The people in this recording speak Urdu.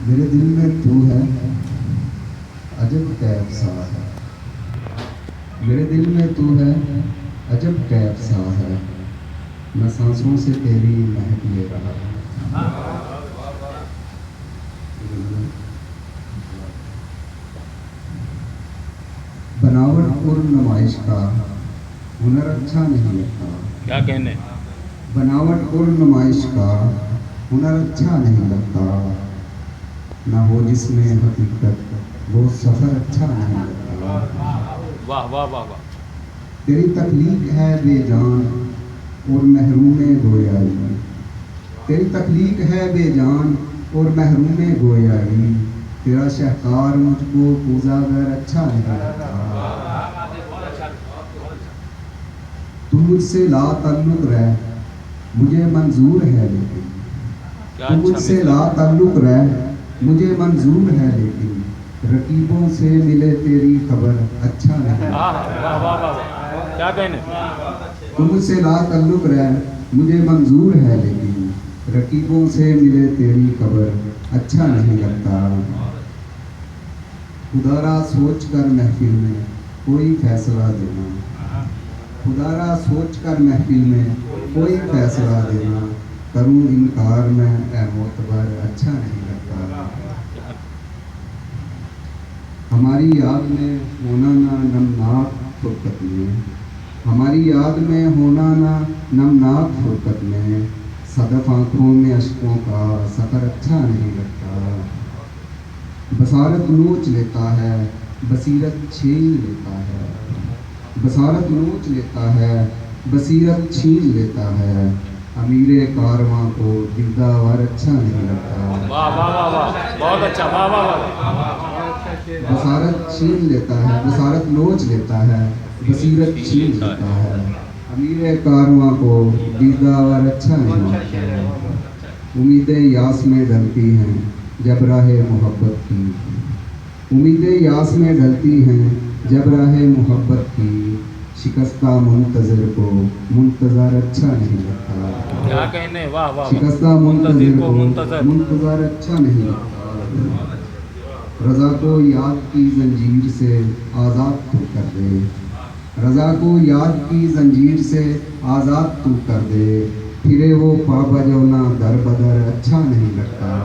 میرے دل میں تو ہے عجب کیف سا ہے، میرے دل میں تو ہے عجب کیف سا ہے، میں سانسوں سے تیری مہک لے رہا ہوں۔ بناوٹ اور نمائش کا ہنر اچھا نہیں لگتا، کیا کہنے، بناوٹ اور نمائش کا ہنر اچھا نہیں لگتا، نہ ہو جس میں حقیقت وہ سفر اچھا نہیں لگتا۔ واہ واہ واہ واہ، تیری تخلیق ہے بے جان اور محروم گویائی، تیری تخلیق ہے بے جان اور محروم گویائی، تیرا شہکار مجھ کو اجاگر اچھا نہیں لگتا۔ تو مجھ سے لا تعلق رہ مجھے منظور ہے لیکن، کیا تو مجھ اچھا سے لا تعلق رہ مجھے منظور ہے لیکن، رقیبوں سے ملے تیری خبر اچھا نہیں واہ لگتا۔ واہ واہ واہ، کیا کہنے، تو مجھ سے لا تعلق رہ مجھے منظور ہے لیکن، رقیبوں سے ملے تیری خبر اچھا نہیں لگتا۔ خدا را سوچ کر محفل میں کوئی فیصلہ دینا، خدا را سوچ کر محفل میں کوئی فیصلہ دینا، کروں انکار میں اے معتبر اچھا نہیں لگتا۔ ہماری یاد میں ہونا نہ نمناک فرقت میں، ہماری یاد میں ہونا نہ نمناک فرقت میں، صدف آنکھوں میں اشکوں کا سفر اچھا نہیں لگتا۔ بصارت نوچ لیتا ہے بصیرت چھین لیتا ہے، بصارت نوچ لیتا ہے بصیرت چھین لیتا ہے، امیر کارواں کو دیدار اچھا نہیں لگتا۔ واہ واہ واہ واہ، بہت اچھا، واہ واہ واہ، بصارت چھین لیتا ہے، بصارت نوچ لیتا ہے بصیرت چھین لیتا ہے، امیر کارواں کو دیدار اچھا نہیں لگتا۔ امیدیں یاس میں ڈھلتی ہیں جب راہ محبت کی، امیدیں یاس میں ڈھلتی ہیں جب راہ محبت کی، شکستہ منتظر کو منتظر اچھا نہیں لگتا۔ کیا کہنے، واہ واہ، شکستہ منتظر کو منتظر، منتظر اچھا نہیں لگتا۔ رضا کو یاد کی زنجیر سے آزاد تو کر دے، رضا کو یاد کی زنجیر سے آزاد تو کر دے، پھرے وہ پا بجونا در بدر اچھا نہیں لگتا۔